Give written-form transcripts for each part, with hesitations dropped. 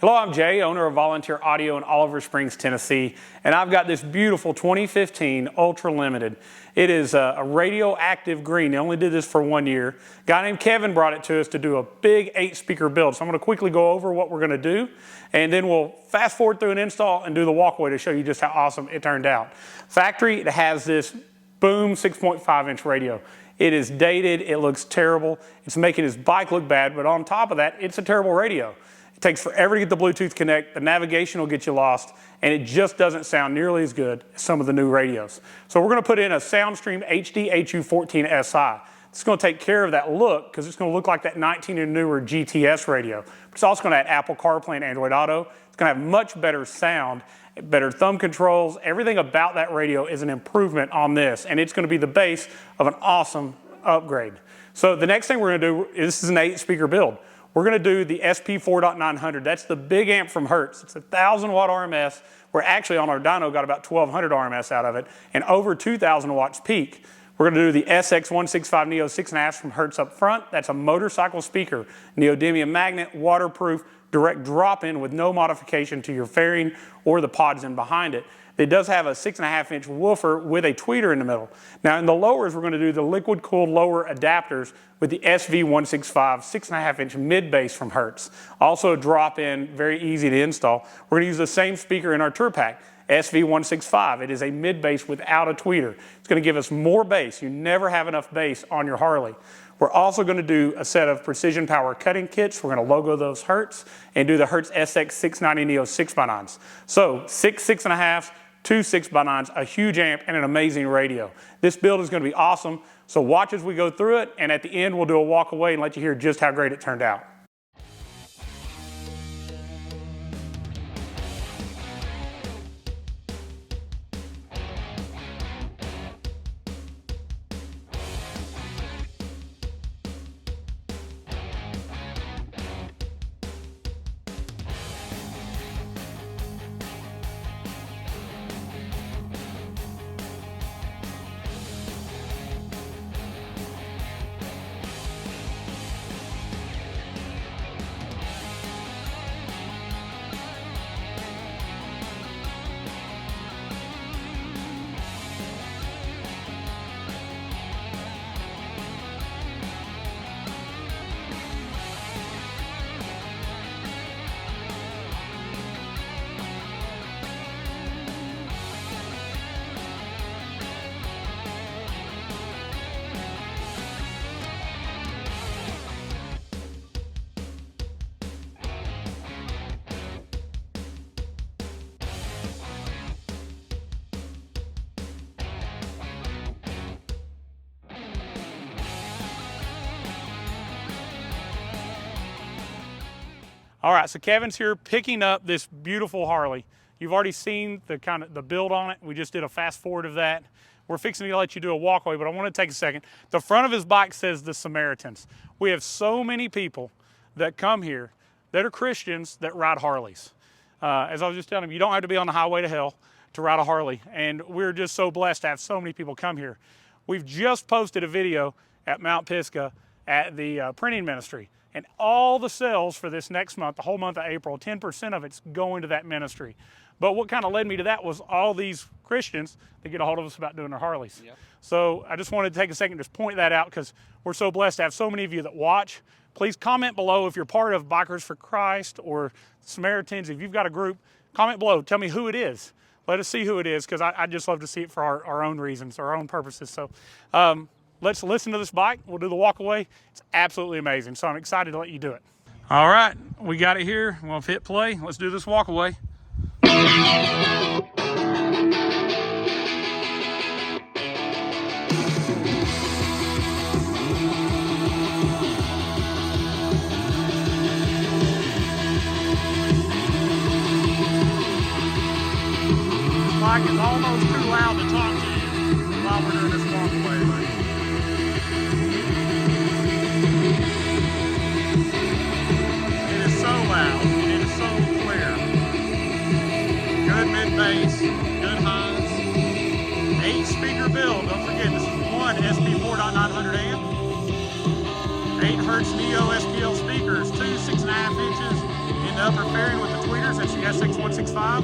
Hello, I'm Jay, owner of Volunteer Audio in Oliver Springs, Tennessee, and I've got this beautiful 2015 Ultra Limited. It is a radioactive green. They only did this for 1 year. A guy named Kevin brought it to us to do a big 8-speaker build. So I'm going to quickly go over what we're going to do, and then we'll fast forward through an install and do the walkaway to show you just how awesome it turned out. Factory, it has this boom 6.5-inch radio. It is dated, it looks terrible. It's making his bike look bad, but on top of that, it's a terrible radio. It takes forever to get the Bluetooth connect, the navigation will get you lost, and it just doesn't sound nearly as good as some of the new radios. So we're going to put in a Soundstream HDHU14Si. It's going to take care of that look because it's going to look like that 19 and newer GTS radio. But it's also going to add Apple CarPlay and Android Auto. It's going to have much better sound, better thumb controls. Everything about that radio is an improvement on this, and it's going to be the base of an awesome upgrade. So the next thing we're going to do is, this is an 8-speaker build. We're going to do the SP4.900. That's the big amp from Hertz. It's a 1,000 watt RMS. We're actually on our dyno got about 1,200 RMS out of it and over 2,000 watts peak. We're going to do the SX690Neo 6.5 from Hertz up front. That's a motorcycle speaker, neodymium magnet, waterproof, direct drop-in with no modification to your fairing or the pods in behind it. It does have a 6.5-inch woofer with a tweeter in the middle. Now in the lowers, we're going to do the liquid cooled lower adapters with the SV165 6.5-inch mid bass from Hertz. Also a drop-in, very easy to install. We're going to use the same speaker in our Tourpack, SV165. It is a mid bass without a tweeter. It's going to give us more bass. You never have enough bass on your Harley. We're also going to do a set of precision power cutting kits. We're going to logo those Hertz and do the Hertz SX690Neo 6x9s. So 6 6.5s, 2 6x9s, a huge amp, and an amazing radio. This build is going to be awesome. So watch as we go through it, and at the end we'll do a walk away and let you hear just how great it turned out. All right, so Kevin's here picking up this beautiful Harley. You've already seen the build on it. We just did a fast forward of that. We're fixing to let you do a walkaway, but I want to take a second. The front of his bike says the Samaritans. We have so many people that come here that are Christians that ride Harleys. As I was just telling you, you don't have to be on the highway to hell to ride a Harley, and we're just so blessed to have so many people come here. We've just posted a video at Mount Pisgah at the printing ministry. And all the sales for this next month, the whole month of April, 10% of it's going to that ministry. But what kind of led me to that was all these Christians that get a hold of us about doing their Harleys. Yep. So I just wanted to take a second to just point that out because we're so blessed to have so many of you that watch. Please comment below if you're part of Bikers for Christ or Samaritans. If you've got a group, comment below. Tell me who it is. Let us see who it is because I just love to see it for our own reasons, our own purposes. So. Let's listen to this bike. We'll do the walk away. It's absolutely amazing. So I'm excited to let you do it. All right, we got it here. We'll hit play. Let's do this walk away. Bike is almost too loud to talk to you while we're doing this walk away. And it is so clear. Good mid-bass, good highs. 8-speaker build. Don't forget, this is one SP4.900 amp. 8 Hertz Neo SPL speakers, 2 6.5 inches in in the upper fairing with the tweeters. That's the SX660,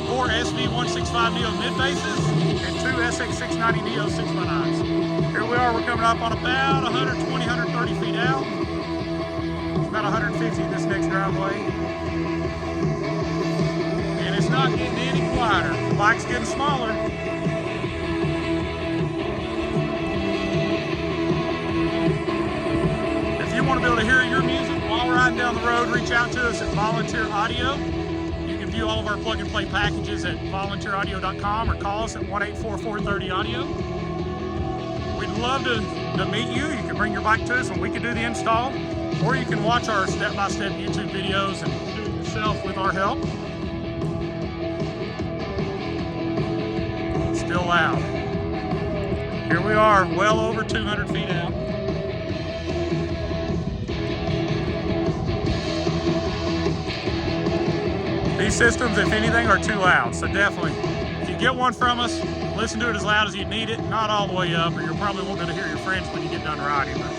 4 SV165Neo mid-basses, and 2 SX690Neo 6x9s. Here we are, we're coming up on about 120, 130 feet out. It's about 150 in this next driveway. And it's not getting any quieter. The bike's getting smaller. If you want to be able to hear your music while we're riding down the road, reach out to us at Volunteer Audio. You can view all of our plug-and-play packages at volunteeraudio.com or call us at 1-844-30-AUDIO. We'd love to meet you. You can bring your bike to us and we can do the install, or you can watch our step-by-step YouTube videos and do it yourself with our help. Still loud. Here we are, well over 200 feet out. These systems, if anything, are too loud, so definitely, if you get one from us, listen to it as loud as you need it, not all the way up, or you'll probably won't be able to hear your friends when you get done riding. But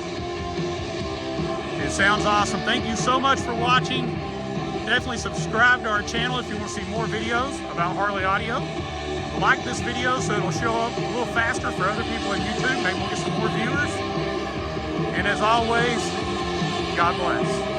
it sounds awesome. Thank you so much for watching. Definitely subscribe to our channel if you want to see more videos about Harley audio. Like this video so it'll show up a little faster for other people on YouTube. Maybe we'll get some more viewers. And as always, God bless.